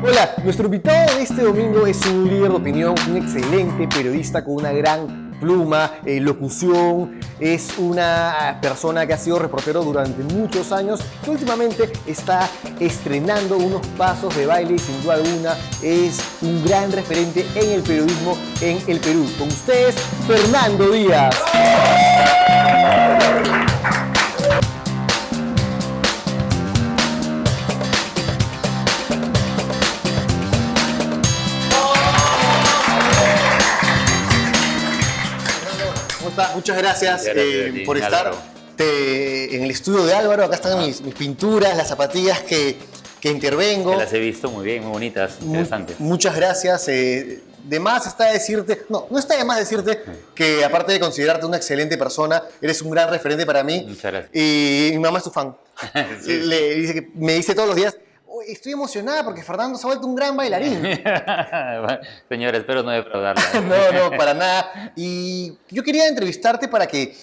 Hola, nuestro invitado de este domingo es un líder de opinión, un excelente periodista con una gran pluma, locución, es una persona que ha sido reportero durante muchos años, que últimamente está estrenando unos pasos de baile y sin duda alguna es un gran referente en el periodismo en el Perú. Con ustedes, Fernando Díaz. Muchas gracias por estar en el estudio de Álvaro. Acá están mis pinturas, las zapatillas que intervengo. Que las he visto muy bien, muy bonitas, interesantes. Muchas gracias. De más está decirte, no está de más decirte que aparte de considerarte una excelente persona, eres un gran referente para mí. Muchas gracias. Y mi mamá es tu fan. Sí. Me dice todos los días, estoy emocionada porque Fernando se ha vuelto un gran bailarín. Señora, espero no defraudarla. No, para nada. Y yo quería entrevistarte para que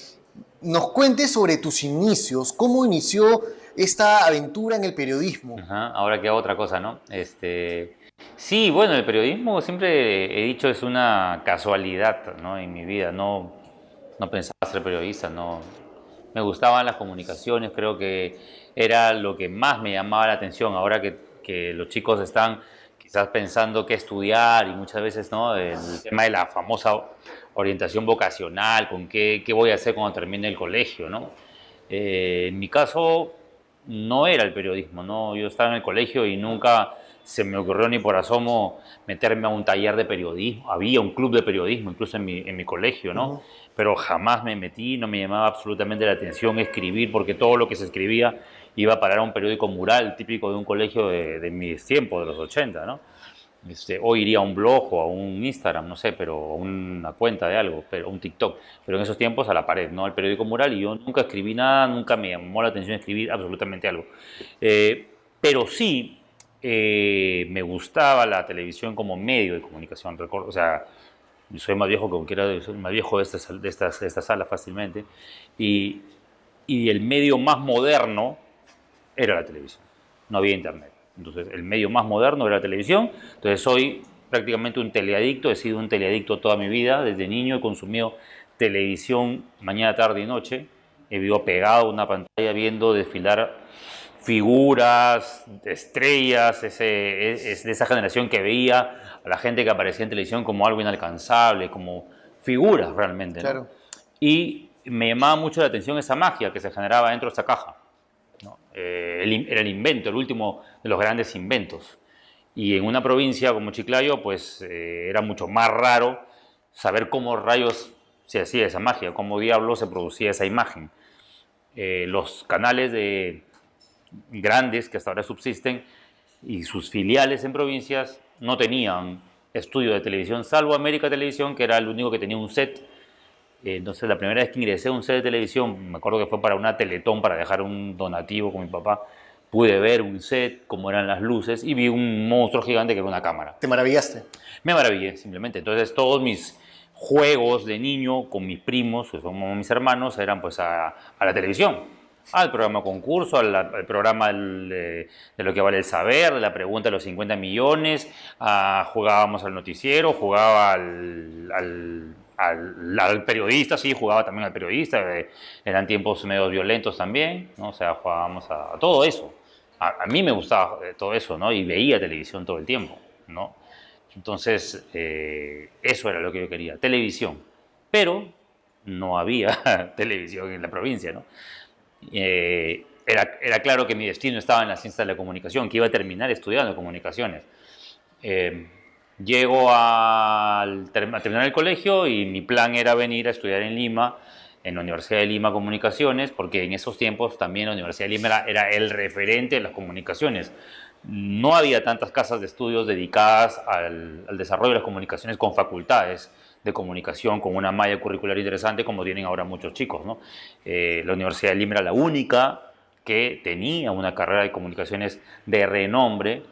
nos cuentes sobre tus inicios, cómo inició esta aventura en el periodismo. Ajá, ahora que hago otra cosa, ¿no? Sí, bueno, el periodismo siempre he dicho es una casualidad, ¿no? En mi vida, no pensaba ser periodista, no. Me gustaban las comunicaciones, creo que era lo que más me llamaba la atención. Ahora que los chicos están quizás pensando qué estudiar y muchas veces, ¿no? El tema de la famosa orientación vocacional, con qué voy a hacer cuando termine el colegio, ¿no? En mi caso no era el periodismo, ¿no? Yo estaba en el colegio y nunca se me ocurrió ni por asomo meterme a un taller de periodismo. Había un club de periodismo incluso en mi colegio, ¿no? Pero jamás me metí, no me llamaba absolutamente la atención escribir, porque todo lo que se escribía iba a parar a un periódico mural típico de un colegio de mis tiempos, de los 80, ¿no? Hoy iría a un blog o a un Instagram, no sé, pero a una cuenta de algo, pero un TikTok, pero en esos tiempos a la pared, ¿no? Al periódico mural, y yo nunca escribí nada, nunca me llamó la atención escribir absolutamente algo. Pero sí me gustaba la televisión como medio de comunicación, recuerdo, o sea, yo soy más viejo que cualquiera, soy más viejo de esta sala fácilmente, y, y el medio más moderno era la televisión, no había internet. Entonces, el medio más moderno era la televisión. Entonces, soy prácticamente un teleadicto, he sido un teleadicto toda mi vida. Desde niño he consumido televisión mañana, tarde y noche. He vivido pegado a una pantalla viendo desfilar figuras, estrellas, es de esa generación que veía a la gente que aparecía en televisión como algo inalcanzable, como figuras realmente, ¿no? Claro. Y me llamaba mucho la atención esa magia que se generaba dentro de esa caja, ¿no? Era el invento, el último de los grandes inventos. Y en una provincia como Chiclayo, pues era mucho más raro saber cómo rayos se hacía esa magia, cómo diablos se producía esa imagen. Los canales grandes que hasta ahora subsisten y sus filiales en provincias no tenían estudio de televisión, salvo América Televisión, que era el único que tenía un set. Entonces, la primera vez que ingresé a un set de televisión, me acuerdo que fue para una Teletón, para dejar un donativo con mi papá, pude ver un set, cómo eran las luces, y vi un monstruo gigante que era una cámara. ¿Te maravillaste? Me maravillé, simplemente. Entonces, todos mis juegos de niño con mis primos, que son mis hermanos, eran pues a la televisión. Al programa concurso, al programa de lo que vale el saber, de la pregunta de los 50 millones, jugábamos al noticiero, jugaba al periodista, sí, jugaba también al periodista, eran tiempos medio violentos también, ¿no? O sea, jugábamos a todo eso. A mí me gustaba todo eso, ¿no? Y veía televisión todo el tiempo, ¿no? Entonces, eso era lo que yo quería, televisión. Pero no había televisión en la provincia, ¿no? Era claro que mi destino estaba en la ciencia de la comunicación, que iba a terminar estudiando comunicaciones. Llego a terminar el colegio y mi plan era venir a estudiar en Lima, en la Universidad de Lima Comunicaciones, porque en esos tiempos también la Universidad de Lima era el referente de las comunicaciones. No había tantas casas de estudios dedicadas al desarrollo de las comunicaciones con facultades de comunicación, con una malla curricular interesante como tienen ahora muchos chicos, ¿no? La Universidad de Lima era la única que tenía una carrera de comunicaciones de renombre,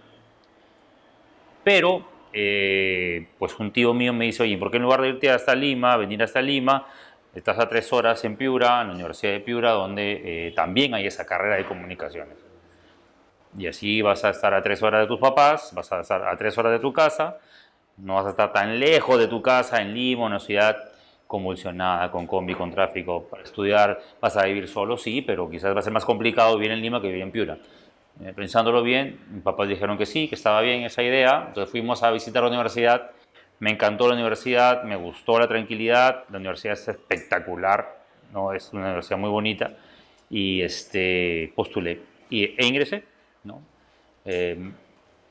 pero pues un tío mío me dice, oye, ¿por qué en lugar de irte hasta Lima, venir hasta Lima, estás a 3 horas en Piura, en la Universidad de Piura, donde también hay esa carrera de comunicaciones? Y así vas a estar a 3 horas de tus papás, vas a estar a 3 horas de tu casa, no vas a estar tan lejos de tu casa en Lima, una ciudad convulsionada, con combi, con tráfico. Para estudiar vas a vivir solo, sí, pero quizás va a ser más complicado vivir en Lima que vivir en Piura. Pensándolo bien, mis papás dijeron que sí, que estaba bien esa idea, entonces fuimos a visitar la universidad. Me encantó la universidad, me gustó la tranquilidad, la universidad es espectacular, ¿no? Es una universidad muy bonita y postulé e ingresé, ¿no? Eh,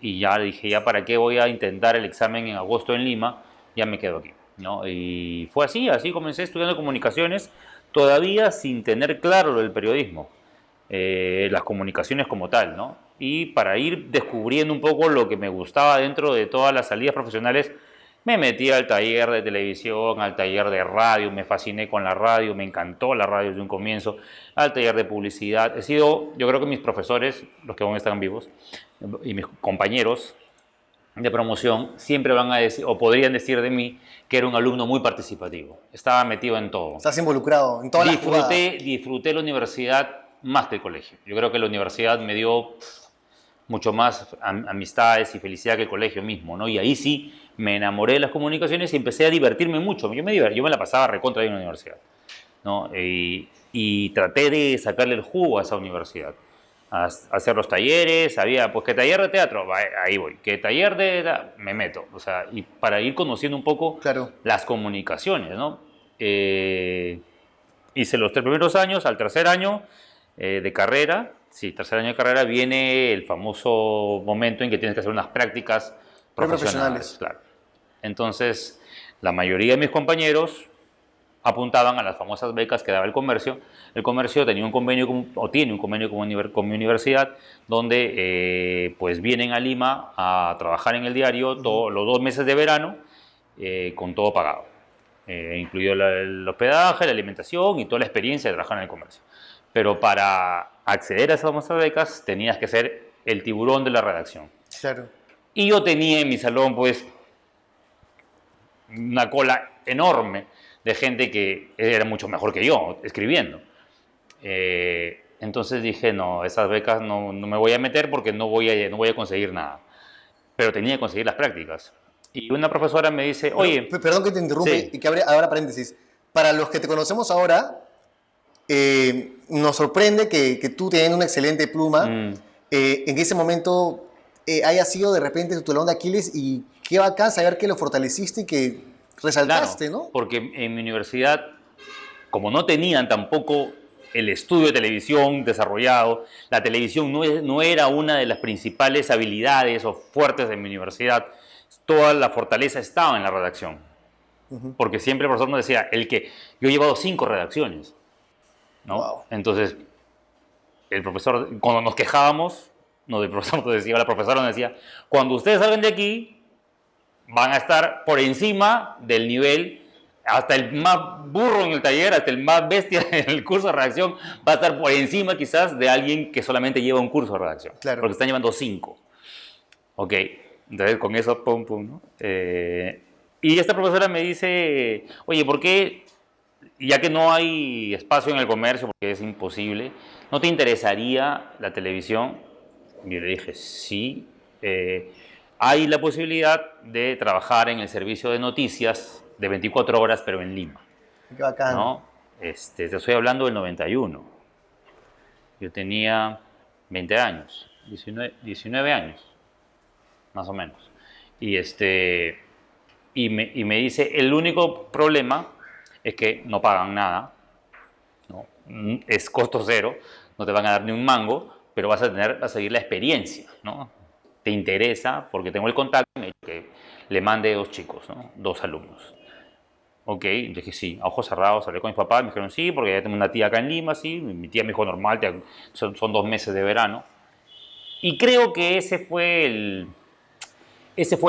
y ya dije, ya para qué voy a intentar el examen en agosto en Lima, ya me quedo aquí, ¿no? Y fue así, así comencé estudiando comunicaciones, todavía sin tener claro lo del periodismo, las comunicaciones como tal, ¿no? Y para ir descubriendo un poco lo que me gustaba dentro de todas las salidas profesionales, me metí al taller de televisión, al taller de radio, me fasciné con la radio, me encantó la radio desde un comienzo, al taller de publicidad. He sido, yo creo que mis profesores, los que aún están vivos, y mis compañeros de promoción, siempre van a decir, o podrían decir de mí, que era un alumno muy participativo. Estaba metido en todo. Estás involucrado en todas las jugadas. Disfruté la universidad más que el colegio. Yo creo que la universidad me dio mucho más amistades y felicidad que el colegio mismo, ¿no? Y ahí sí me enamoré de las comunicaciones y empecé a divertirme mucho. Yo me la pasaba recontra ahí en la universidad, ¿no? Y traté de sacarle el jugo a esa universidad. A hacer los talleres, había, pues que taller de teatro, ahí voy, que taller me meto, o sea, y para ir conociendo un poco Claro. las comunicaciones, ¿no? Hice los 3 primeros años, al tercer año de carrera, sí, tercer año de carrera, viene el famoso momento en que tienes que hacer unas prácticas profesionales. Claro. Entonces, la mayoría de mis compañeros apuntaban a las famosas becas que daba el comercio. El comercio tenía un convenio, o tiene un convenio con mi universidad, donde pues vienen a Lima a trabajar en el diario todos los 2 meses de verano, con todo pagado. Incluido el hospedaje, la alimentación y toda la experiencia de trabajar en el comercio. Pero para acceder a esas famosas becas tenías que ser el tiburón de la redacción. Claro. Y yo tenía en mi salón pues una cola enorme de gente que era mucho mejor que yo escribiendo. Entonces dije, no, esas becas no me voy a meter porque no voy a conseguir nada. Pero tenía que conseguir las prácticas. Y una profesora me dice, oye... Perdón que te interrumpe sí. y que abra paréntesis. Para los que te conocemos ahora, nos sorprende que tú teniendo una excelente pluma, en ese momento haya sido de repente tu talón de Aquiles y qué bacán saber que lo fortaleciste y que resaltaste, claro, ¿no? porque en mi universidad, como no tenían tampoco el estudio de televisión desarrollado, la televisión no era una de las principales habilidades o fuertes de mi universidad, toda la fortaleza estaba en la redacción. Porque siempre el profesor nos decía, yo he llevado 5 redacciones, ¿no? Wow. Entonces, el profesor, cuando nos quejábamos, el profesor nos decía, la profesora nos decía, cuando ustedes salgan de aquí, van a estar por encima del nivel, hasta el más burro en el taller, hasta el más bestia en el curso de redacción, va a estar por encima quizás de alguien que solamente lleva un curso de redacción. Claro. Porque están llevando 5. Ok, entonces con eso, pum, pum, ¿no? Y esta profesora me dice, oye, ¿por qué, ya que no hay espacio en el comercio, porque es imposible, no te interesaría la televisión? Y yo le dije, sí, hay la posibilidad de trabajar en el servicio de noticias de 24 horas, pero en Lima. Qué bacán. ¿No? Te estoy hablando del 91. Yo tenía 20 años, 19 años, más o menos. Y me dice, el único problema es que no pagan nada, ¿no? Es costo cero, no te van a dar ni un mango, pero vas a seguir la experiencia, ¿no? Te interesa, porque tengo el contacto, me dijo que le mande 2 chicos, ¿no? 2 alumnos. Ok, dije sí, a ojos cerrados, hablé con mis papás, me dijeron sí, porque ya tengo una tía acá en Lima, sí, mi tía me dijo normal, son 2 meses de verano. Y creo que ese fue el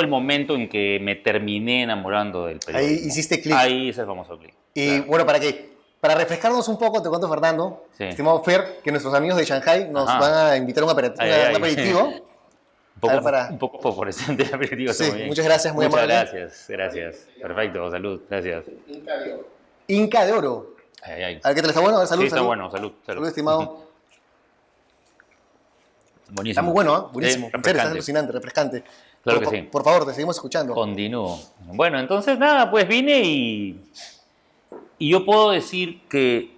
momento en que me terminé enamorando del periodismo. Ahí hiciste clic. Ahí hice el famoso clic. Y claro. bueno, para refrescarnos un poco, te cuento, Fernando, Sí. estimado Fer, que nuestros amigos de Shanghai nos Ajá. van a invitar a un aperitivo. Un poco fosforescente el aperitivo. Sí, muchas gracias, muy amable. Gracias. Perfecto, salud, gracias. Inca de Oro. Ay. A ver, ¿qué tal? ¿Está bueno? A ver, salud, Sí, está salud. bueno, salud. Salud, estimado. Buenísimo. Está muy bueno, ¿eh? Buenísimo. En serio, está Refrescante. alucinante, refrescante. Claro por, que sí. por favor, te seguimos escuchando. Continúo. Bueno, entonces nada, pues vine y yo puedo decir que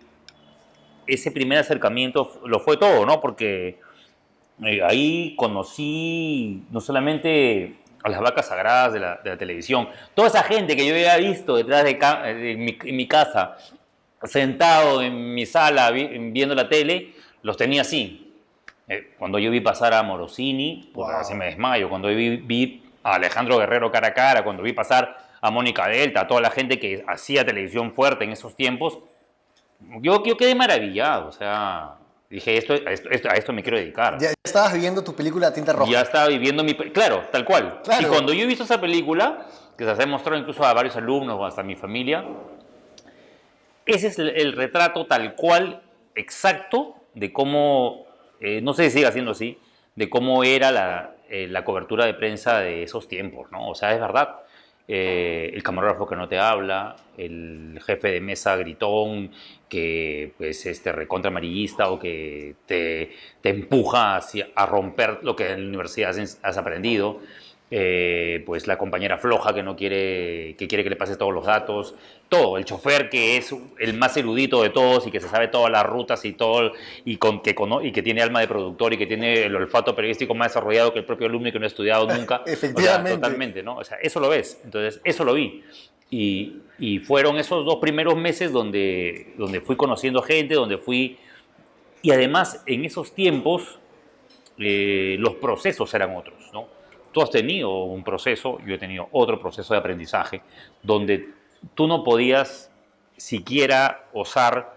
ese primer acercamiento lo fue todo, ¿no? Porque ahí conocí no solamente a las vacas sagradas de la televisión, toda esa gente que yo había visto detrás en mi casa, sentado en mi sala viendo la tele, los tenía así. Cuando yo vi pasar a Morosini, pues Wow. casi me desmayo. Cuando vi a Alejandro Guerrero cara a cara, cuando vi pasar a Mónica Delta, a toda la gente que hacía televisión fuerte en esos tiempos, yo quedé maravillado. O sea, dije, a esto me quiero dedicar. Ya estabas viviendo tu película Tinta Roja. Ya estaba viviendo Claro, tal cual. Claro. Y cuando yo he visto esa película, que se ha mostrado incluso a varios alumnos o hasta a mi familia, ese es el retrato tal cual, exacto, de cómo, no sé si sigue siendo así, de cómo era la cobertura de prensa de esos tiempos, ¿no? O sea, es verdad. El camarógrafo que no te habla, el jefe de mesa gritón que pues recontra amarillista o que te empuja a romper lo que en la universidad has aprendido, pues la compañera floja que quiere que le pases todos los datos, todo, el chofer que es el más erudito de todos y que se sabe todas las rutas y todo, y que tiene alma de productor y que tiene el olfato periodístico más desarrollado que el propio alumno y que no ha estudiado nunca. Efectivamente. O sea, totalmente, ¿no? O sea, eso lo ves. Entonces, eso lo vi. Y fueron esos 2 primeros meses donde fui conociendo gente, donde fui... Y además, en esos tiempos, los procesos eran otros, ¿no? Tú has tenido un proceso, yo he tenido otro proceso de aprendizaje, donde tú no podías siquiera osar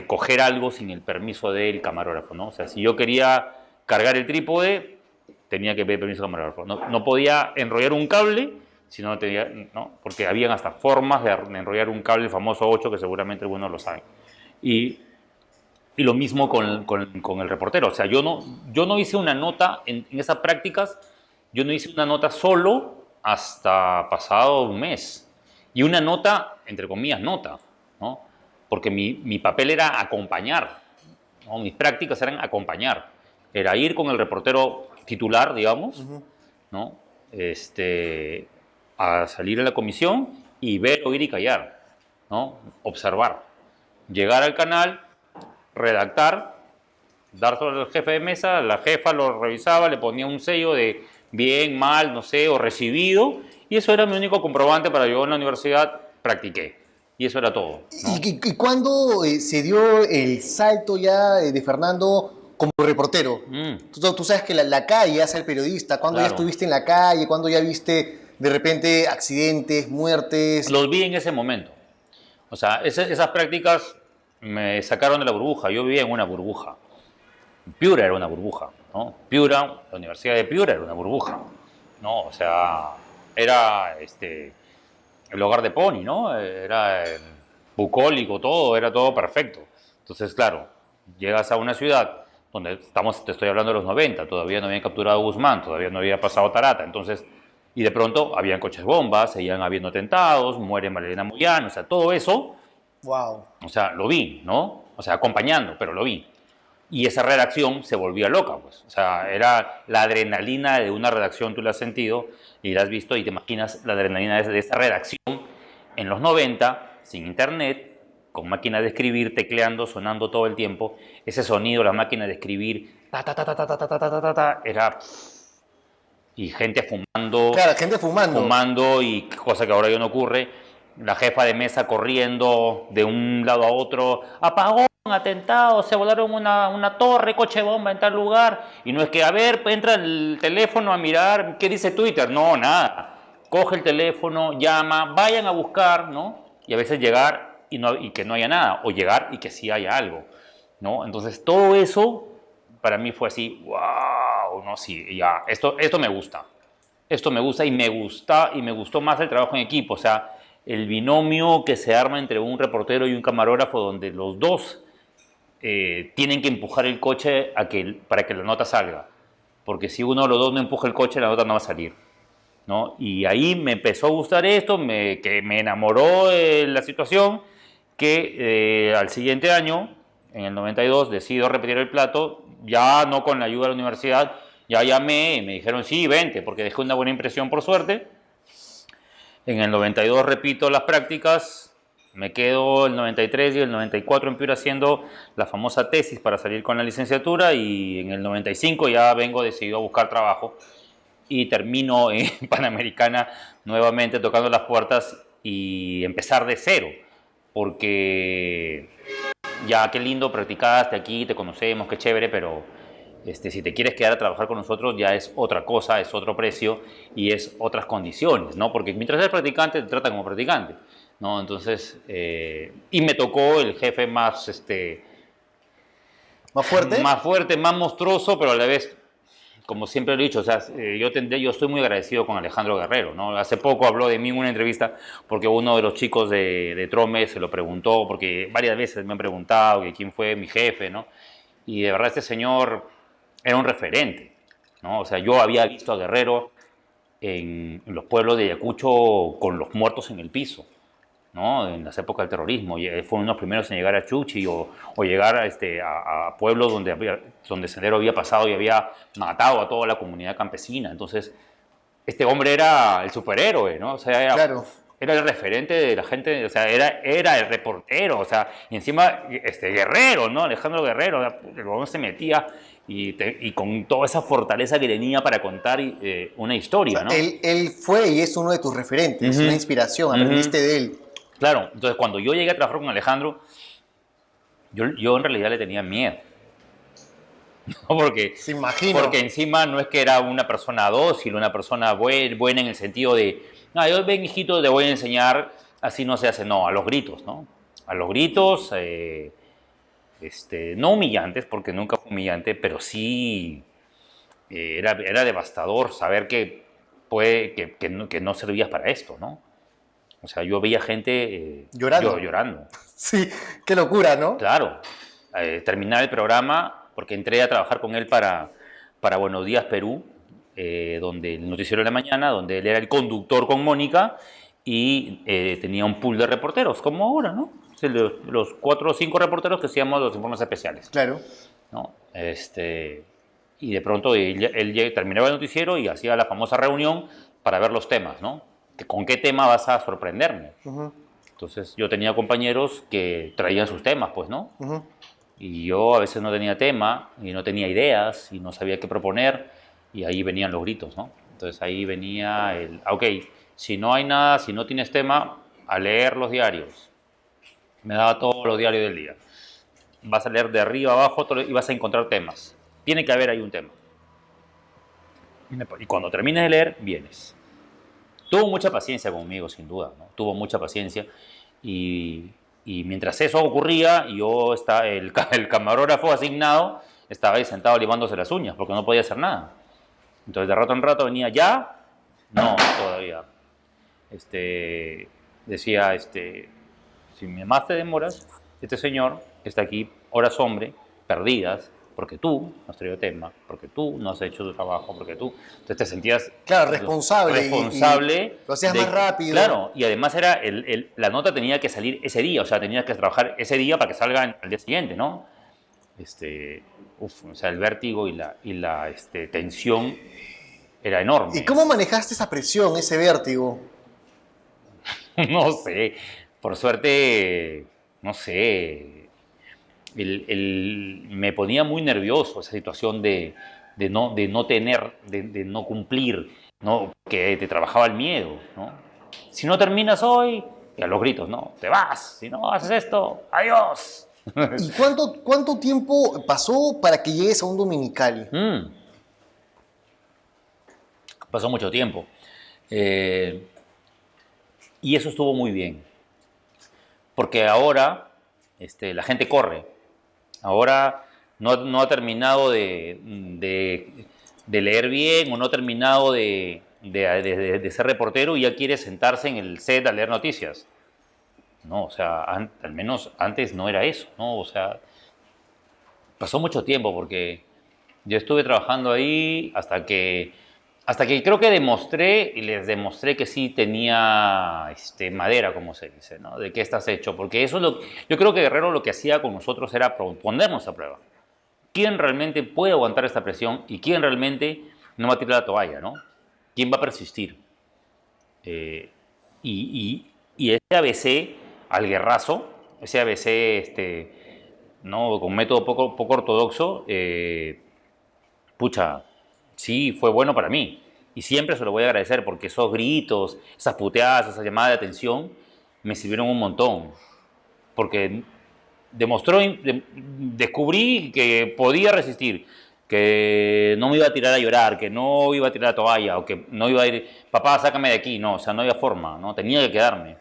coger algo sin el permiso del camarógrafo, ¿no? O sea, si yo quería cargar el trípode, tenía que pedir permiso al camarógrafo. No podía enrollar un cable, sino tenía, ¿no? Porque habían hasta formas de enrollar un cable, el famoso 8, que seguramente algunos lo saben. Y lo mismo con el reportero. O sea, yo no hice una nota en esas prácticas, yo no hice una nota solo hasta pasado un mes. Y una nota, entre comillas, nota, ¿no? Porque mi papel era acompañar, ¿no? Mis prácticas eran acompañar. Era ir con el reportero titular, digamos, ¿no? A salir a la comisión y ver, oír y callar, ¿no? Observar. Llegar al canal, redactar, dárselo al jefe de mesa, la jefa lo revisaba, le ponía un sello de bien, mal, no sé, o recibido, y eso era mi único comprobante para yo en la universidad practiqué. Y eso era todo, ¿no? ¿Y cuándo se dio el salto ya de Fernando como reportero? Tú sabes que la calle hace el periodista. ¿Cuándo ya Claro. estuviste en la calle? ¿Cuándo ya viste de repente accidentes, muertes? Los vi en ese momento. O sea, esas prácticas me sacaron de la burbuja. Yo vivía en una burbuja. Piura era una burbuja, ¿no? Piura, la Universidad de Piura era una burbuja, ¿no? O sea, era el hogar de Pony, ¿no? Era bucólico, todo, era todo perfecto. Entonces, claro, llegas a una ciudad donde te estoy hablando de los 90, todavía no habían capturado a Guzmán, todavía no había pasado Tarata, entonces, y de pronto habían coches bombas, seguían habiendo atentados, muere Malena Moyano, o sea, todo eso, Wow. o sea, lo vi, ¿no? O sea, acompañando, pero lo vi. Y esa redacción se volvía loca, pues. O sea, era la adrenalina de una redacción, tú la has sentido y la has visto y te imaginas la adrenalina de esta redacción en los 90, sin internet, con máquina de escribir, tecleando, sonando todo el tiempo. Ese sonido, la máquina de escribir, ta, ta, ta, ta, ta, ta, ta, ta, ta, ta, ta, era... Y gente fumando. Claro, gente fumando. Fumando y cosa que ahora ya no ocurre. La jefa de mesa corriendo de un lado a otro. Apagón, atentado, se volaron una torre, coche bomba en tal lugar. Y no es que, a ver, entra el teléfono a mirar, ¿qué dice Twitter? No, nada. Coge el teléfono, llama, vayan a buscar, ¿no? Y a veces llegar y que no haya nada. O llegar y que sí haya algo, ¿no? Entonces todo eso para mí fue así, wow, no, sí, ya, esto me gusta. Esto me gusta y me gustó más el trabajo en equipo. O sea, el binomio que se arma entre un reportero y un camarógrafo donde los dos tienen que empujar el coche para que la nota salga. Porque si uno de los dos no empuja el coche, la nota no va a salir, ¿no? Y ahí me empezó a gustar esto, que me enamoró la situación, que al siguiente año, en el 92 decido repetir el plato, ya no con la ayuda de la universidad, ya llamé y me dijeron, sí, vente, porque dejé una buena impresión por suerte. En el 92 repito las prácticas, me quedo el 93 y el 94 en Piura haciendo la famosa tesis para salir con la licenciatura y en el 95 ya vengo decidido a buscar trabajo y termino en Panamericana nuevamente tocando las puertas y empezar de cero, porque ya qué lindo, practicaste aquí, te conocemos, qué chévere, pero si te quieres quedar a trabajar con nosotros ya es otra cosa, es otro precio y es otras condiciones, ¿no? Porque mientras eres practicante te tratan como practicante, ¿no? Entonces, y me tocó el jefe ¿Más fuerte? más fuerte, más monstruoso, pero a la vez, como siempre lo he dicho, o sea, yo estoy muy agradecido con Alejandro Guerrero, ¿no? Hace poco habló de mí en una entrevista porque uno de los chicos de Trome se lo preguntó, porque varias veces me han preguntado que quién fue mi jefe, ¿no? Y de verdad este señor era un referente, ¿no? O sea, yo había visto a Guerrero en los pueblos de Ayacucho con los muertos en el piso, ¿no? En las épocas del terrorismo. Y fue uno de los primeros en llegar a Chuchi o llegar a pueblos donde Sendero había pasado y había matado a toda la comunidad campesina. Entonces, este hombre era el superhéroe, ¿no? O sea, Claro. era el referente de la gente, o sea, era el reportero, o sea, y encima Guerrero, ¿no? Alejandro Guerrero, el hombre se metía y con toda esa fortaleza que tenía para contar una historia, ¿no? Él fue y es uno de tus referentes, Ujú. una inspiración, Ujú. aprendiste de él. Claro, entonces cuando yo llegué a trabajar con Alejandro, yo en realidad le tenía miedo, ¿no? Se imagino. Porque encima no es que era una persona dócil, una persona buena en el sentido de, no, yo ven hijito, te voy a enseñar, así no se hace, no, a los gritos, ¿no? A los gritos, no humillantes, porque nunca fue humillante, pero sí era devastador saber que no servías para esto, ¿no? O sea, yo veía gente Llorando. llorando. Sí, qué locura, ¿no? Claro, terminar el programa, porque entré a trabajar con él para Buenos Días Perú, donde el noticiero de la mañana, donde él era el conductor con Mónica y tenía un pool de reporteros, como ahora, ¿no? O sea, los 4 o 5 reporteros que hacíamos los informes especiales, Claro. ¿no? Y de pronto él terminaba el noticiero y hacía la famosa reunión para ver los temas, ¿no? ¿Con qué tema vas a sorprenderme? Ujú, Entonces yo tenía compañeros que traían sus temas, pues, ¿no? ujú. Y yo a veces no tenía tema y no tenía ideas y no sabía qué proponer y ahí venían los gritos, ¿no? Entonces ahí venía ok, si no hay nada, si no tienes tema, a leer los diarios. Me daba todos los diarios del día. Vas a leer de arriba a abajo y vas a encontrar temas. Tiene que haber ahí un tema. Y cuando termines de leer, vienes. Tuvo mucha paciencia conmigo, sin duda, ¿no? Tuvo mucha paciencia y, y mientras eso ocurría, el camarógrafo asignado estaba ahí sentado limándose las uñas porque no podía hacer nada. Entonces de rato en rato venía, ¿ya? No, todavía. Decía, si más te demoras, este señor está aquí horas hombre, perdidas, porque tú no has traído tema, porque tú no has hecho tu trabajo, porque tú... Entonces te sentías... Claro, responsable. Responsable. Lo hacías más rápido. Claro, y además era la nota tenía que salir ese día, o sea, tenías que trabajar ese día para que salga al día siguiente, ¿no? O sea, el vértigo y la tensión era enorme. ¿Y cómo manejaste esa presión, ese vértigo? No sé, por suerte, no sé, me ponía muy nervioso esa situación de no tener, de no cumplir, ¿no? Que te trabajaba el miedo, ¿no? Si no terminas hoy, y a los gritos, ¿no? Te vas, si no haces esto, adiós. ¿Y cuánto tiempo pasó para que llegues a un Dominicali? Pasó mucho tiempo. Y eso estuvo muy bien. Porque ahora la gente corre. Ahora no ha terminado de leer bien o no ha terminado de ser reportero y ya quiere sentarse en el set a leer noticias. No, o sea, al menos antes no era eso, ¿no? O sea, pasó mucho tiempo porque yo estuve trabajando ahí hasta que Hasta que creo que demostré, y les demostré que sí tenía madera, como se dice, ¿no? ¿De qué estás hecho? Porque eso es yo creo que Guerrero lo que hacía con nosotros era ponernos a prueba. ¿Quién realmente puede aguantar esta presión y quién realmente no va a tirar la toalla, ¿no? ¿Quién va a persistir? Eh, y ese ABC al guerrazo, ese ABC ¿no? Con método poco ortodoxo, pucha, sí fue bueno para mí. Y siempre se lo voy a agradecer porque esos gritos, esas puteadas, esas llamadas de atención me sirvieron un montón. Porque descubrí que podía resistir, que no me iba a tirar a llorar, que no iba a tirar la toalla, o que no iba a ir, papá, sácame de aquí. No, o sea, no había forma, ¿no? Tenía que quedarme.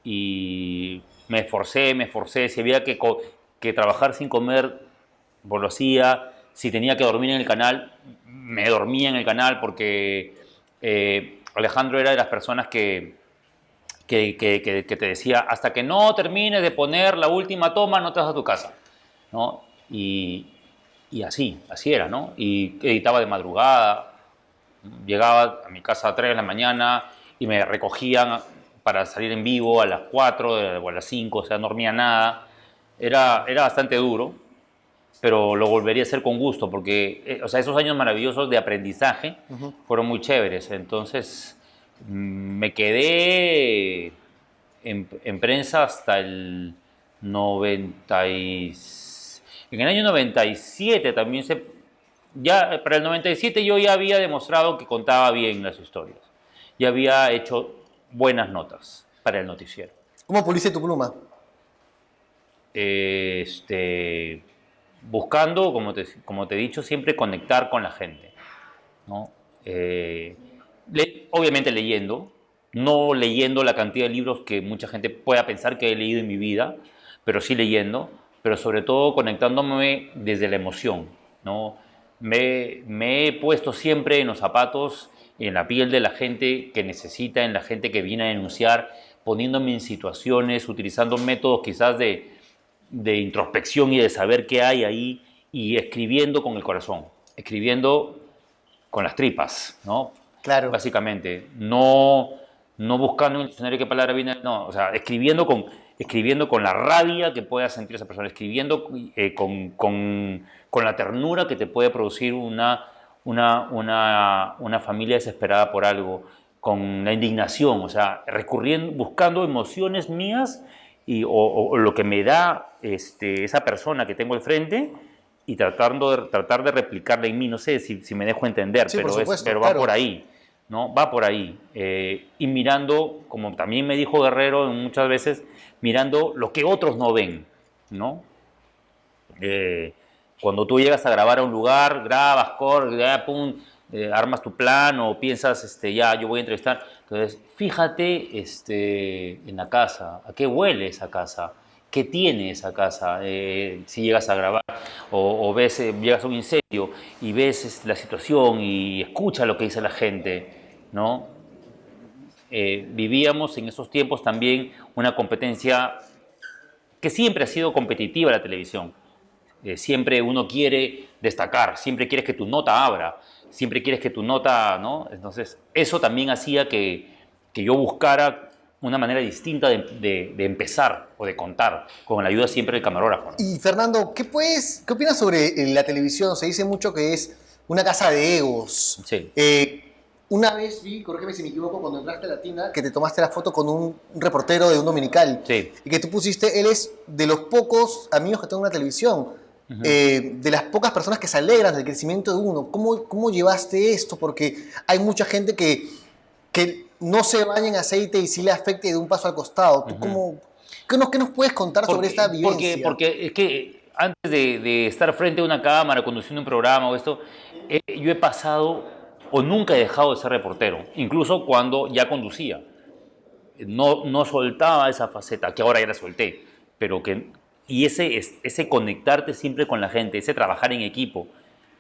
Y me esforcé, si había que trabajar sin comer, pues lo hacía. Si tenía que dormir en el canal, me dormía en el canal porque Alejandro era de las personas que te decía, hasta que no termines de poner la última toma, no te vas a tu casa, ¿no? Y así era, ¿no? Y editaba de madrugada, llegaba a mi casa a 3 de la mañana y me recogían para salir en vivo a las 4 o a las 5, o sea, no dormía nada. Era bastante duro, pero lo volvería a hacer con gusto porque, o sea, esos años maravillosos de aprendizaje fueron muy chéveres. Entonces, me quedé en prensa hasta el 90 en el año 97 también ya para el 97 yo ya había demostrado que contaba bien las historias. Ya había hecho buenas notas para el noticiero. ¿Cómo puliste tu pluma? Buscando, como te he dicho, siempre conectar con la gente, ¿no? Obviamente leyendo, no leyendo la cantidad de libros que mucha gente pueda pensar que he leído en mi vida, pero sí leyendo, pero sobre todo conectándome desde la emoción, ¿no? Me he puesto siempre en los zapatos, en la piel de la gente que necesita, en la gente que viene a denunciar, poniéndome en situaciones, utilizando métodos quizás de introspección y de saber qué hay ahí y escribiendo con el corazón, escribiendo con las tripas, ¿no? Claro. Básicamente, no buscando en el diccionario qué palabra viene, no, o sea, escribiendo con la rabia que pueda sentir esa persona, escribiendo con la ternura que te puede producir una familia desesperada por algo, con la indignación, o sea, buscando emociones mías o lo que me da esa persona que tengo al frente y tratar de replicarla en mí. No sé si me dejo entender, Sí, pero, por supuesto, pero claro. va por ahí, ¿no? Va por ahí. Y mirando, como también me dijo Guerrero muchas veces, mirando lo que otros no ven, ¿no? Cuando tú llegas a grabar a un lugar, grabas, pum, armas tu plan o piensas, ya, yo voy a entrevistar. Entonces, fíjate en la casa, a qué huele esa casa, qué tiene esa casa, si llegas a grabar o ves, llegas a un incendio y ves la situación y escucha lo que dice la gente, ¿no? Vivíamos en esos tiempos también una competencia que siempre ha sido competitiva la televisión. Siempre uno quiere destacar, siempre quieres que tu nota abra, siempre quieres que tu nota, ¿no? Entonces, eso también hacía que yo buscara una manera distinta de empezar o de contar, con la ayuda siempre del camarógrafo, ¿no? Y Fernando, ¿qué opinas sobre la televisión? Se dice mucho que es una casa de egos. Sí. Una vez vi, corrígeme si me equivoco, cuando entraste a la tienda, que te tomaste la foto con un reportero de un dominical. Sí. Y que tú pusiste, él es de los pocos amigos que tengo en la televisión. De las pocas personas que se alegran del crecimiento de uno. ¿Cómo llevaste esto? Porque hay mucha gente que no se baña en aceite y sí le afecte de un paso al costado. ¿Tú qué nos puedes contar sobre esta vivencia? Porque es que antes de estar frente a una cámara, conduciendo un programa o esto, yo he pasado o nunca he dejado de ser reportero, incluso cuando ya conducía. No soltaba esa faceta, que ahora ya la solté, pero y ese conectarte siempre con la gente, ese trabajar en equipo,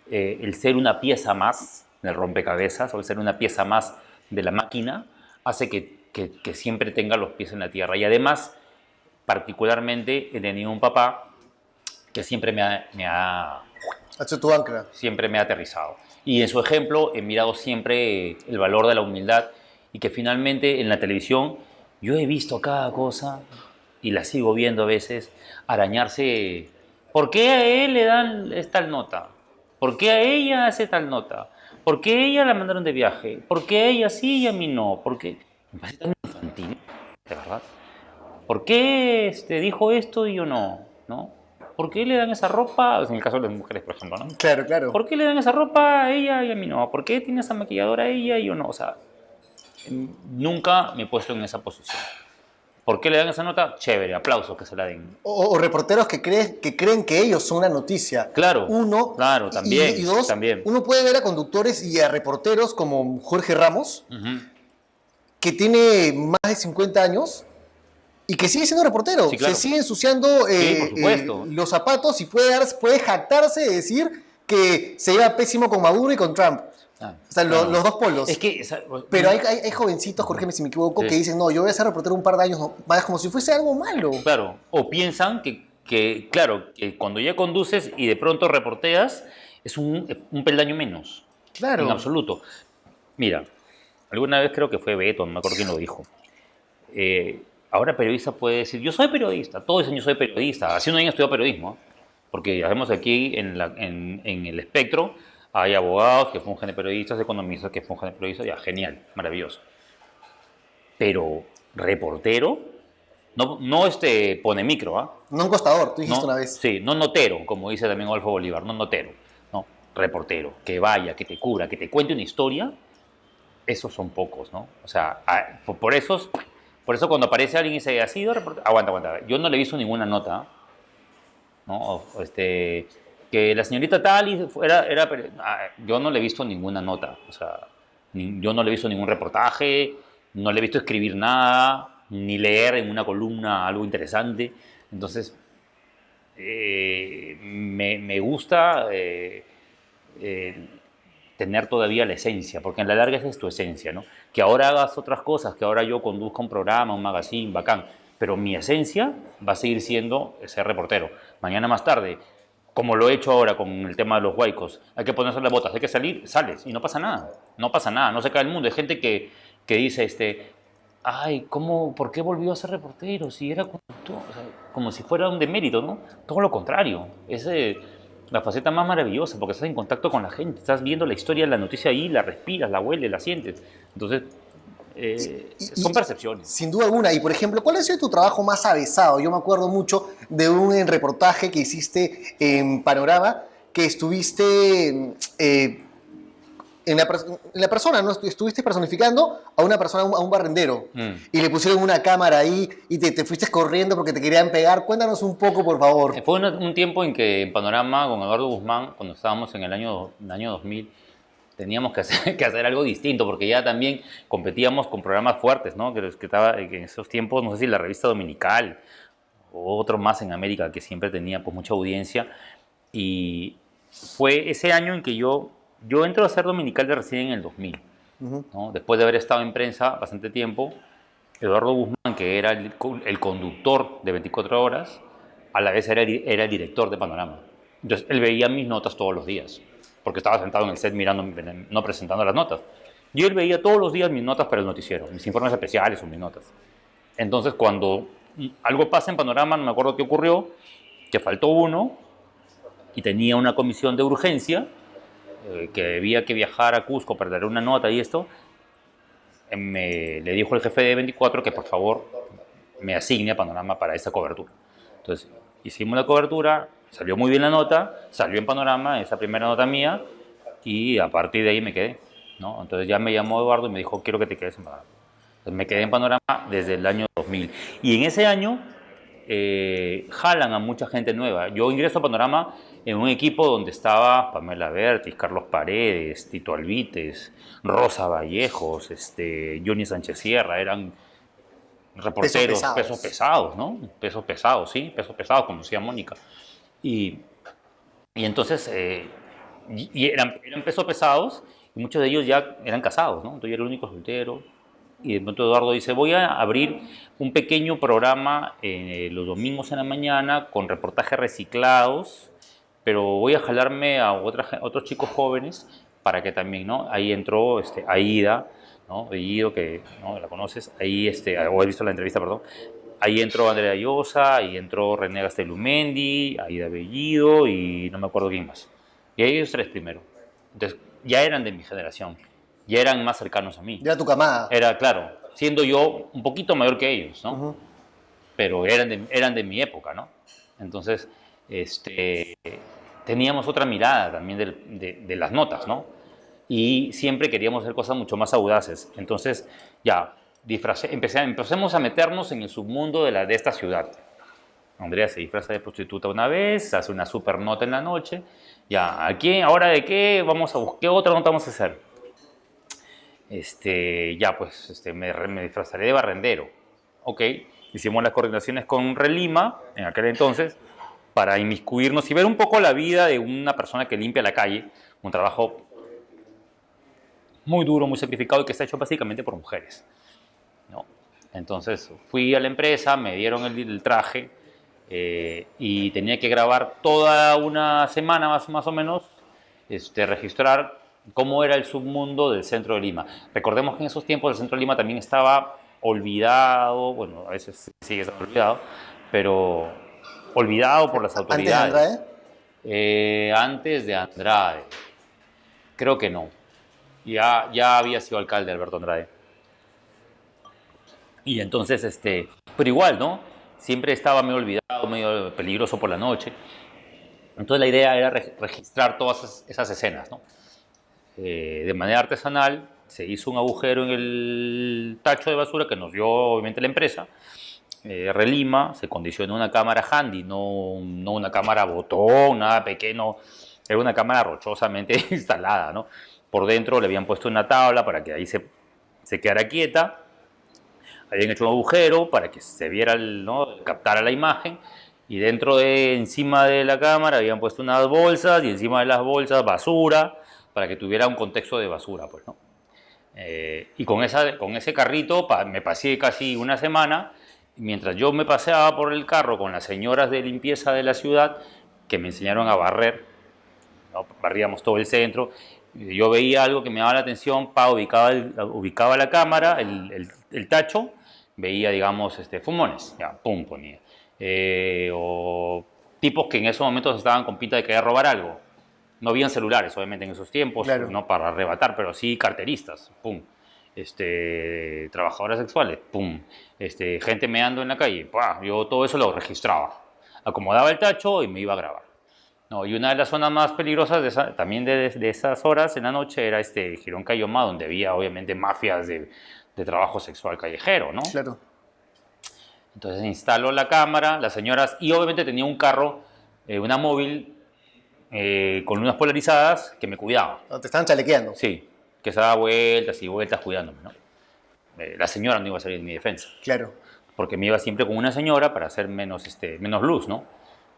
el ser una pieza más del rompecabezas o el ser una pieza más de la máquina, hace que siempre tenga los pies en la tierra. Y además, particularmente, he tenido un papá que siempre Hacho tu ancla. siempre me ha aterrizado. Y en su ejemplo he mirado siempre el valor de la humildad y que finalmente en la televisión yo he visto cada cosa y la sigo viendo a veces arañarse. ¿Por qué a él le dan tal nota? ¿Por qué a ella hace tal nota? ¿Por qué a ella la mandaron de viaje? ¿Por qué a ella sí y a mí no? ¿Por qué? Me parece tan infantil, de verdad. ¿Por qué dijo esto y yo no? ¿No? ¿Por qué le dan esa ropa? En el caso de las mujeres, por ejemplo, ¿no? Claro, claro. ¿Por qué le dan esa ropa a ella y a mí no? ¿Por qué tiene esa maquilladora a ella y yo no? O sea, nunca me he puesto en esa posición. ¿Por qué le dan esa nota? Chévere, aplausos que se la den. O reporteros que creen que ellos son una noticia. Claro, Uno, claro, también, y dos, también. uno puede ver a conductores y a reporteros como Jorge Ramos, Ujú. que tiene más de 50 años y que sigue siendo reportero. Sí, claro. Se sigue ensuciando Sí, por supuesto. los zapatos y puede jactarse de decir que se lleva pésimo con Maduro y con Trump. Ah, O sea, claro. los dos polos. Es que... Pero hay jovencitos, corrígeme si me equivoco, Sí. que dicen, no, yo voy a ser reportero un par de años más, como si fuese algo malo. Claro, o piensan claro, que cuando ya conduces y de pronto reporteas, es un peldaño menos. Claro. En absoluto. Mira, alguna vez creo que fue Beto, no me acuerdo quién lo dijo. Ahora periodista puede decir, yo soy periodista, todos dicen yo soy periodista, así no hayan estudiado periodismo, ¿eh? Porque ya vemos aquí en el espectro, hay abogados que fungen de periodistas, economistas que fungen de periodistas, ya, genial, maravilloso. Pero reportero, no pone micro, ¿ah? No un costador, tú dijiste No, una vez. sí, no notero, como dice también Adolfo Bolívar, no notero, no, reportero, que vaya, que te cubra, que te cuente una historia, esos son pocos, ¿no? O sea, por eso cuando aparece alguien y dice, ¿ha sido reportero? Aguanta, yo no le he visto ninguna nota, ¿no? Que la señorita tal yo no le he visto ninguna nota, o sea, yo no le he visto ningún reportaje, no le he visto escribir nada, ni leer en una columna algo interesante, entonces me gusta tener todavía la esencia, porque en la larga esa es tu esencia, ¿no? Que ahora hagas otras cosas, que ahora yo conduzca un programa, un magazine, bacán, pero mi esencia va a seguir siendo ser reportero. Mañana más tarde, como lo he hecho ahora con el tema de los huaicos, hay que ponerse las botas, hay que salir, sales y no pasa nada, no se cae el mundo. Hay gente que dice, ay, ¿por qué volvió a ser reportero si era conductor? O sea, como si fuera un demérito, ¿no? Todo lo contrario, es la faceta más maravillosa porque estás en contacto con la gente, estás viendo la historia, la noticia ahí, la respiras, la hueles, la sientes. Entonces, son percepciones. Sin duda alguna. Y por ejemplo, ¿cuál ha sido tu trabajo más avesado? Yo me acuerdo mucho de un reportaje que hiciste en Panorama, que estuviste en la persona, ¿no? Estuviste personificando a una persona, a un barrendero. Y le pusieron una cámara ahí y te fuiste corriendo porque te querían pegar. Cuéntanos un poco, por favor. Fue un tiempo en que en Panorama, con Eduardo Guzmán, cuando estábamos en el año 2000, teníamos que hacer algo distinto, porque ya también competíamos con programas fuertes, ¿no? Que estaba en esos tiempos, no sé si la revista Dominical o otro más en América, que siempre tenía pues mucha audiencia. Y fue ese año en que yo entro a ser Dominical de recién en el 2000, ¿no? Después de haber estado en prensa bastante tiempo, Eduardo Guzmán, que era el conductor de 24 horas, a la vez era el director de Panorama. Entonces, él veía mis notas todos los días, porque estaba sentado en el set mirando, no presentando las notas. Y él veía todos los días mis notas para el noticiero, mis informes especiales o mis notas. Entonces, cuando algo pasa en Panorama, no me acuerdo qué ocurrió, que faltó uno y tenía una comisión de urgencia, que había que viajar a Cusco para dar una nota y esto, le dijo el jefe de 24 que por favor me asigne a Panorama para esa cobertura. Entonces hicimos la cobertura, salió muy bien la nota, salió en Panorama esa primera nota mía y a partir de ahí me quedé, ¿no? Entonces ya me llamó Eduardo y me dijo, quiero que te quedes en Panorama. Entonces me quedé en Panorama desde el año 2000 y en ese año jalan a mucha gente nueva. Yo ingreso a Panorama en un equipo donde estaba Pamela Bertis, Carlos Paredes, Tito Alvites, Rosa Vallejos, Johnny Sánchez Sierra, eran reporteros, pesos pesados, ¿no? Pesos pesados, sí, pesos pesados, como decía Mónica. Y entonces, eran pesos pesados y muchos de ellos ya eran casados, ¿no? Entonces yo era el único soltero. Y de pronto Eduardo dice, voy a abrir un pequeño programa los domingos en la mañana con reportajes reciclados, pero voy a jalarme a otros chicos jóvenes para que también, ¿no? Ahí entró Aida, ¿no? Bellido, que ¿no? La conoces, ahí, o he visto la entrevista, perdón. Ahí entró Andrea Llosa, ahí entró René Gastelumendi, Aida Bellido y no me acuerdo quién más. Y ellos tres primero. Entonces, ya eran de mi generación, ya eran más cercanos a mí. Ya tu camada. Era, claro, siendo yo un poquito mayor que ellos, ¿no? Ujú. Pero eran de mi época, ¿no? Entonces, teníamos otra mirada también de las notas, ¿no? Y siempre queríamos hacer cosas mucho más audaces. Entonces, ya, empecemos a meternos en el submundo de esta ciudad. Andrea se disfraza de prostituta una vez, hace una super nota en la noche. Ya, ¿aquí? ¿Ahora de qué? Vamos a buscar, ¿qué otra nota vamos a hacer? Ya, pues, me disfrazaré de barrendero. Ok, hicimos las coordinaciones con Relima, en aquel entonces, para inmiscuirnos y ver un poco la vida de una persona que limpia la calle, un trabajo muy duro, muy sacrificado y que está hecho básicamente por mujeres, ¿no? Entonces fui a la empresa, me dieron el traje y tenía que grabar toda una semana más o menos, registrar cómo era el submundo del centro de Lima. Recordemos que en esos tiempos el centro de Lima también estaba olvidado, bueno, a veces sigue estando olvidado, pero olvidado por las autoridades. ¿Antes de Andrade? Antes de Andrade, creo que no. Ya había sido alcalde Alberto Andrade. Y entonces, pero igual, ¿no? Siempre estaba medio olvidado, medio peligroso por la noche. Entonces la idea era registrar todas esas escenas, ¿no? De manera artesanal se hizo un agujero en el tacho de basura que nos dio obviamente la empresa. Relima, se condicionó una cámara handy, no una cámara botón, nada pequeño, era una cámara rochosamente instalada, ¿no? Por dentro le habían puesto una tabla para que ahí se quedara quieta, habían hecho un agujero para que se viera, ¿no? Captara la imagen, y encima de la cámara habían puesto unas bolsas, y encima de las bolsas basura, para que tuviera un contexto de basura, pues, ¿no? Y con ese carrito me pasé casi una semana, mientras yo me paseaba por el carro con las señoras de limpieza de la ciudad, que me enseñaron a barrer, ¿no? Barríamos todo el centro. Yo veía algo que me llamaba la atención, ubicaba la cámara, el tacho, veía, digamos, fumones, ya, pum, ponía. O tipos que en esos momentos estaban con pinta de querer robar algo. No habían celulares, obviamente, en esos tiempos, Claro. no para arrebatar, pero sí carteristas, pum. Trabajadoras sexuales, pum. Gente meando en la calle, ¡pah! Yo todo eso lo registraba. Acomodaba el tacho y me iba a grabar. No, y una de las zonas más peligrosas también de esas horas en la noche era Girón Cayoma, donde había obviamente mafias de trabajo sexual callejero, ¿no? Claro. Entonces instaló la cámara, las señoras, y obviamente tenía un carro, una móvil, con unas polarizadas que me cuidaba. Te estaban chalequeando. Sí, que se daba vueltas y vueltas cuidándome, ¿no? La señora no iba a salir en mi defensa. Claro. Porque me iba siempre con una señora para hacer menos luz, ¿no?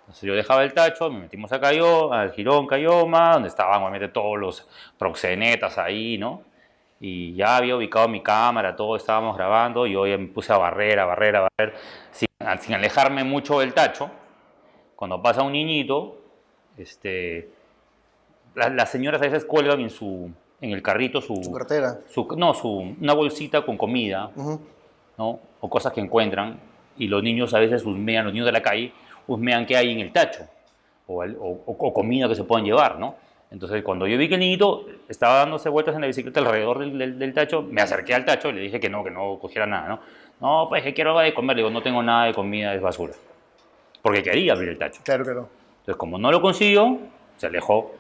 Entonces yo dejaba el tacho, me metimos al Girón Cayoma, donde estaban obviamente todos los proxenetas ahí, ¿no? Y ya había ubicado mi cámara, todo, estábamos grabando, y yo ya me puse a barrer, sin alejarme mucho del tacho. Cuando pasa un niñito, las señoras a veces cuelgan en el carrito Su cartera. una bolsita con comida, ¿no? O cosas que encuentran, y los niños a veces husmean, los niños de la calle husmean qué hay en el tacho, o comida que se puedan llevar, ¿no? Entonces, cuando yo vi que el niñito estaba dándose vueltas en la bicicleta alrededor del tacho, me acerqué al tacho y le dije que no cogiera nada, ¿no? No, pues que quiero algo de comer. Le digo, no tengo nada de comida, es basura. Porque quería abrir el tacho. Claro, claro. Entonces, como no lo consiguió, se alejó.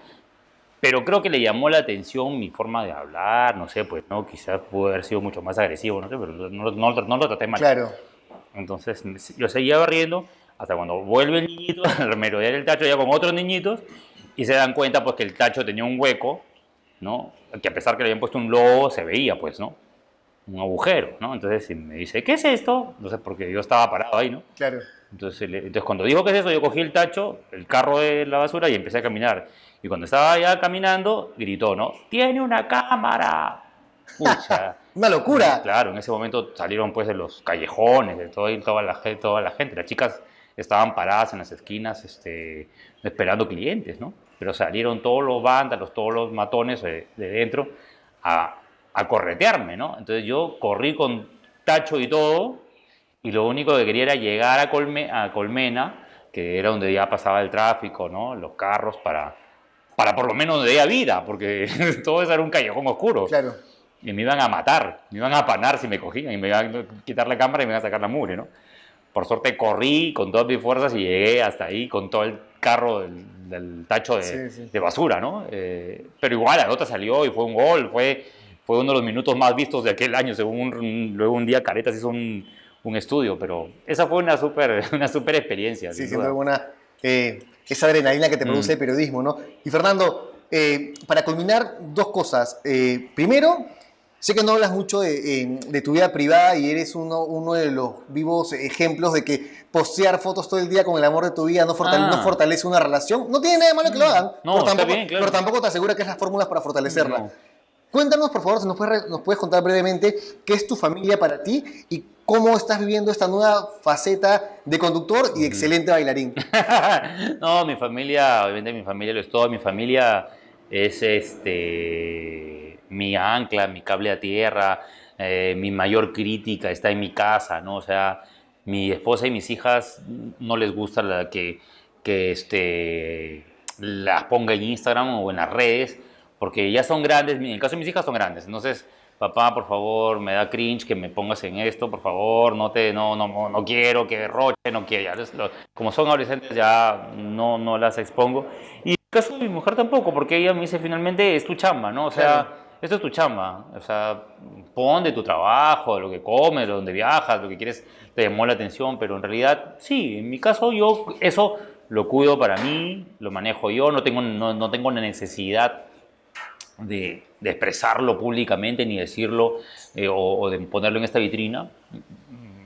Pero creo que le llamó la atención mi forma de hablar, no sé, pues, ¿no? Quizás pudo haber sido mucho más agresivo, no sé, pero no lo traté mal. Claro. Entonces, yo seguía barriendo hasta cuando vuelve el niñito a merodear el tacho ya con otros niñitos, y se dan cuenta, pues, que el tacho tenía un hueco, ¿no? Que a pesar que le habían puesto un logo, se veía, pues, ¿no? Un agujero, ¿no? Entonces me dice, ¿qué es esto? No sé, porque yo estaba parado ahí, ¿no? Claro. Entonces cuando dijo, ¿qué es eso? Yo cogí el tacho, el carro de la basura, y empecé a caminar. Y cuando estaba ya caminando, gritó, ¿no? ¡Tiene una cámara! Pucha. ¡Una locura! Claro, en ese momento salieron, pues, de los callejones, de toda la gente. Las chicas estaban paradas en las esquinas esperando clientes, ¿no? Pero salieron todos los vándalos, todos los matones de dentro a corretearme, ¿no? Entonces yo corrí con tacho y todo, y lo único que quería era llegar a Colmena, que era donde ya pasaba el tráfico, ¿no? Los carros, para por lo menos donde haya vida, porque todo eso era un callejón oscuro. Claro. Y me iban a matar, me iban a apanar si me cogían, y me iban a quitar la cámara y me iban a sacar la mugre, ¿no? Por suerte corrí con todas mis fuerzas y llegué hasta ahí con todo el carro del tacho de basura, ¿no? Pero igual la nota salió y fue un gol, fue uno de los minutos más vistos de aquel año, según luego un día Caretas hizo un estudio, pero esa fue una super experiencia. Sí, sin duda alguna, esa adrenalina que te produce el periodismo, ¿no? Y Fernando, para culminar, dos cosas. Primero, sé que no hablas mucho de tu vida privada y eres uno de los vivos ejemplos de que postear fotos todo el día con el amor de tu vida no fortalece una relación. No tiene nada de malo que lo hagan, No, pero tampoco te asegura que es las fórmulas para fortalecerla. No. Cuéntanos, por favor, si nos puedes contar brevemente qué es tu familia para ti y cómo estás viviendo esta nueva faceta de conductor y de excelente bailarín. No, mi familia, obviamente mi familia lo es todo. Mi familia es mi ancla, mi cable a tierra, mi mayor crítica está en mi casa, ¿no? O sea, mi esposa y mis hijas no les gusta que las ponga en Instagram o en las redes, porque ya son grandes. En el caso de mis hijas son grandes, entonces papá, por favor, me da cringe que me pongas en esto, por favor, no quiero que derroche, no quiero. Como son adolescentes ya no las expongo. Y en el caso de mi mujer tampoco, porque ella me dice finalmente es tu chamba, ¿no? O sea, Claro. esto es tu chamba. O sea, pon de tu trabajo, de lo que comes, de donde viajas, lo que quieres, te llamó la atención, pero en realidad, sí, en mi caso yo eso lo cuido para mí, lo manejo yo, no tengo la necesidad de expresarlo públicamente ni decirlo o de ponerlo en esta vitrina.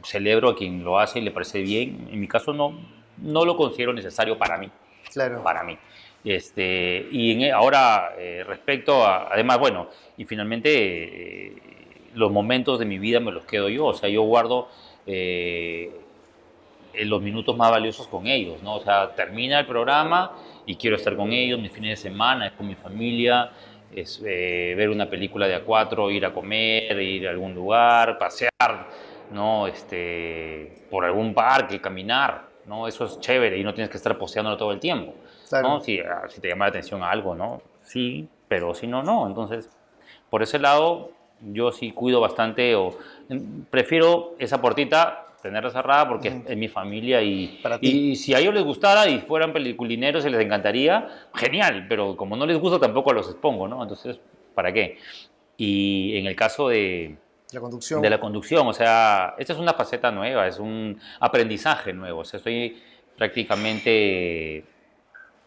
Celebro a quien lo hace y le parece bien. En mi caso no lo considero necesario para mí. Claro. Para mí. Ahora, respecto a, además, bueno, y finalmente los momentos de mi vida me los quedo yo. O sea, yo guardo los minutos más valiosos con ellos, ¿no? O sea, termina el programa y quiero estar con ellos, mis fines de semana, es con mi familia, es ver una película de A4, ir a comer, ir a algún lugar, pasear, ¿no? Por algún parque, caminar, ¿no? Eso es chévere y no tienes que estar posteándolo todo el tiempo, Claro. ¿no? Si te llama la atención algo, ¿no? Sí, pero si no, no. Entonces, por ese lado, yo sí cuido bastante prefiero esa puertita tenerla cerrada porque es mi familia Para ti. y si a ellos les gustara y fueran peliculineros y les encantaría, genial, pero como no les gusta tampoco los expongo, ¿no? Entonces, ¿para qué? Y en el caso La conducción. de la conducción, o sea, esta es una faceta nueva, es un aprendizaje nuevo, o sea, estoy prácticamente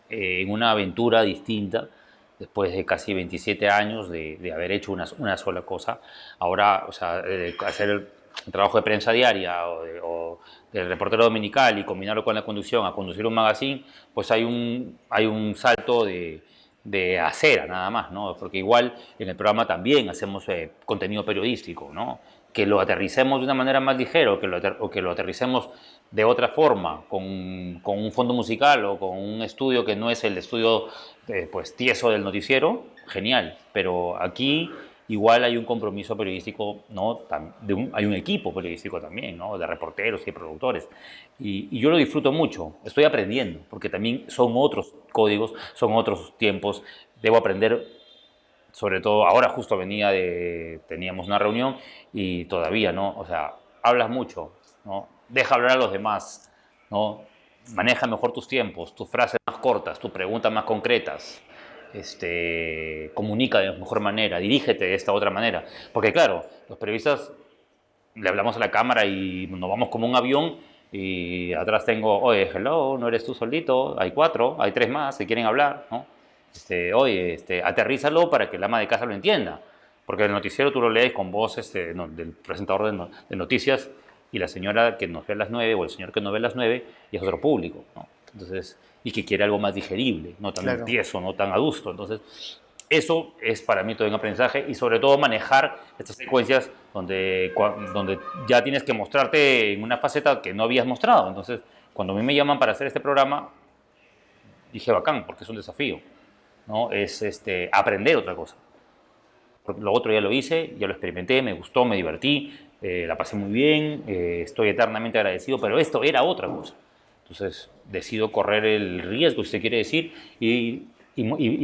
en una aventura distinta después de casi 27 años de haber hecho una sola cosa. Ahora, o sea, hacer el trabajo de prensa diaria o del reportero dominical y combinarlo con la conducción a conducir un magazine, pues hay un salto de acera nada más, ¿no? Porque igual en el programa también hacemos contenido periodístico, ¿no? Que lo aterricemos de una manera más ligera o que lo aterricemos de otra forma, con un fondo musical o con un estudio que no es el estudio pues tieso del noticiero, genial. Pero aquí igual hay un compromiso periodístico, ¿no? Hay un equipo periodístico también, ¿no? De reporteros y de productores. Y yo lo disfruto mucho, estoy aprendiendo, porque también son otros códigos, son otros tiempos. Debo aprender, sobre todo ahora justo teníamos una reunión y todavía, ¿no? O sea, hablas mucho, ¿no? Deja hablar a los demás, ¿no? Maneja mejor tus tiempos, tus frases más cortas, tus preguntas más concretas. Comunica de mejor manera, dirígete de esta otra manera. Porque claro, los periodistas le hablamos a la cámara y nos vamos como un avión y atrás tengo, oye, hello, no eres tú solito, hay 4, hay 3 más, se quieren hablar, ¿no? Oye, aterrízalo para que el ama de casa lo entienda. Porque el noticiero tú lo lees con voz del presentador de noticias y la señora que nos ve a las 9 o el señor que nos ve a las 9 y es otro público, ¿no? Entonces, y que quiere algo más digerible, no tan Claro. tieso, no tan adusto. Entonces, eso es para mí todo un aprendizaje y sobre todo manejar estas secuencias donde ya tienes que mostrarte en una faceta que no habías mostrado. Entonces, cuando a mí me llaman para hacer este programa, dije bacán, porque es un desafío, ¿no? Es aprender otra cosa. Porque lo otro ya lo hice, ya lo experimenté, me gustó, me divertí, la pasé muy bien, estoy eternamente agradecido, pero esto era otra cosa. Entonces decido correr el riesgo, si se quiere decir, y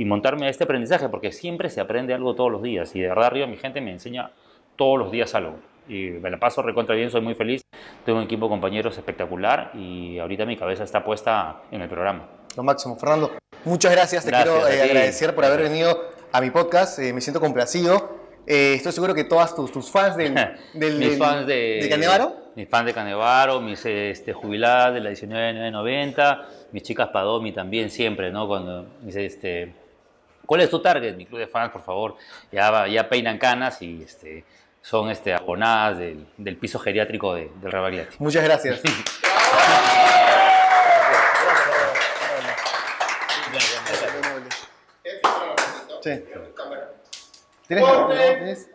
montarme a este aprendizaje, porque siempre se aprende algo todos los días. Y de verdad, arriba mi gente me enseña todos los días algo. Y me la paso recontra bien, soy muy feliz. Tengo un equipo de compañeros espectacular y ahorita mi cabeza está puesta en el programa. Lo máximo. Fernando, muchas gracias. Te Gracias quiero a ti. agradecer por haber venido a mi podcast. Me siento complacido. Estoy seguro que todas tus fans mis fans de Canevaro. Mis fans de Canevaro, mis jubiladas de la 19990, mis chicas Padomi también siempre, ¿no? Cuando me dice, ¿cuál es tu target? Mi club de fans, por favor. Ya peinan canas y son abonadas del piso geriátrico del Real Bagliati. Muchas gracias. Sí. ¿Tienes?